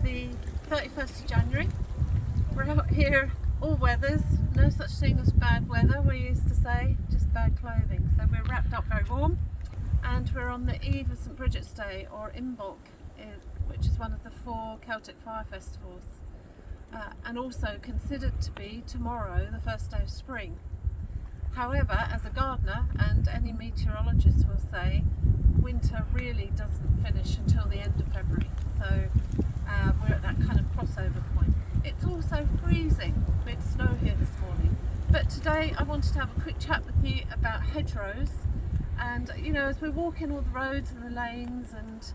the 31st of January. We're out here all weathers, no such thing as bad weather, we used to say, just bad clothing. So we're wrapped up very warm, and we're on the eve of St Bridget's Day, or Imbolc, which is one of the 4 Celtic fire festivals, and also considered to be tomorrow the first day of spring. However, as a gardener, and any meteorologist will say, winter really doesn't finish until the end of February, so we're at that kind of crossover point. It's also freezing. We had snow here this morning, but today I wanted to have a quick chat with you about hedgerows. And you know, as we're walking all the roads and the lanes, and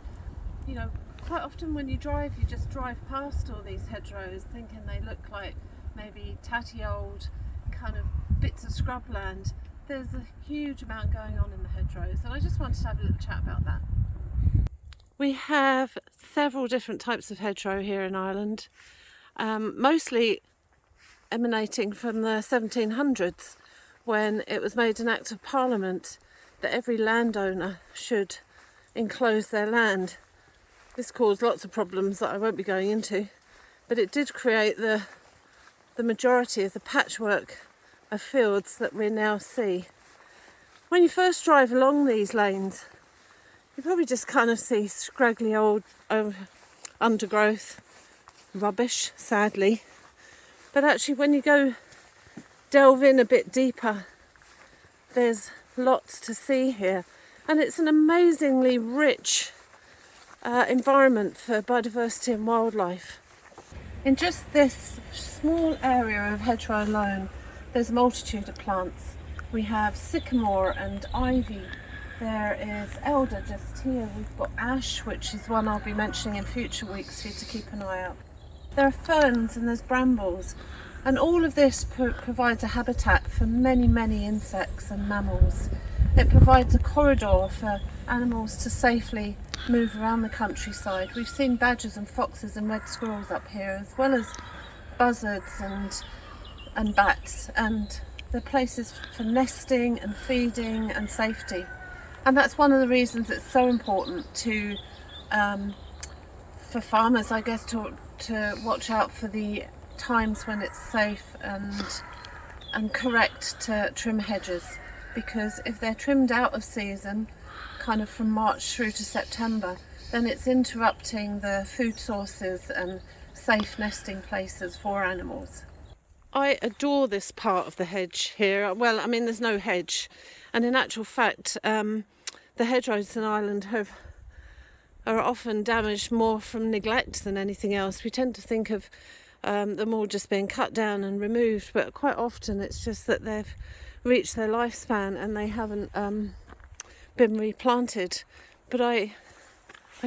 you know, quite often when you drive, you just drive past all these hedgerows thinking they look like maybe tatty old kind of bits of scrubland. There's a huge amount going on in the hedgerows, and I just wanted to have a little chat about that. We have several different types of hedgerow here in Ireland, mostly emanating from the 1700s, when it was made an Act of Parliament that every landowner should enclose their land. This caused lots of problems that I won't be going into, but it did create the majority of the patchwork of fields that we now see. When you first drive along these lanes, you probably just kind of see scraggly old undergrowth, rubbish, sadly. But actually when you go delve in a bit deeper, there's lots to see here, and it's an amazingly rich environment for biodiversity and wildlife. In just this small area of hedgerow alone, there's a multitude of plants. We have sycamore and ivy. There is elder just here. We've got ash, which is one I'll be mentioning in future weeks for you to keep an eye out. There are ferns and there's brambles, and all of this provides a habitat for many, many insects and mammals. It provides a corridor for animals to safely move around the countryside. We've seen badgers and foxes and red squirrels up here, as well as buzzards and bats, and they're places for nesting and feeding and safety. And that's one of the reasons it's so important to for farmers, I guess, to watch out for the times when it's safe and correct to trim hedges, because if they're trimmed out of season, kind of from March through to September, then it's interrupting the food sources and safe nesting places for animals. I adore this part of the hedge here. Well, I mean, there's no hedge, and in actual fact the hedgerows in Ireland are often damaged more from neglect than anything else. We tend to think of them all just being cut down and removed, but quite often it's just that they've reached their lifespan and they haven't been replanted. But I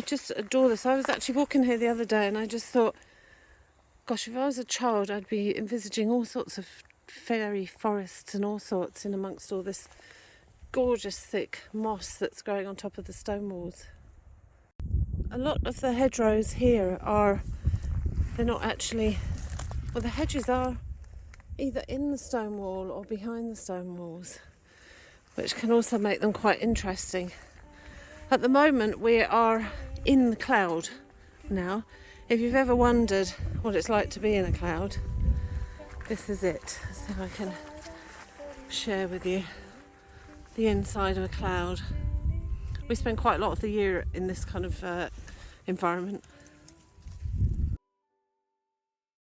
just adore this. I was actually walking here the other day and I just thought, gosh, if I was a child, I'd be envisaging all sorts of fairy forests and all sorts in amongst all this gorgeous thick moss that's growing on top of the stone walls. A lot of the hedgerows here they're not actually, well, the hedges are either in the stone wall or behind the stone walls, which can also make them quite interesting. At the moment we are in the cloud now. If you've ever wondered what it's like to be in a cloud, this is it. So I can share with you the inside of a cloud. We spend quite a lot of the year in this kind of environment.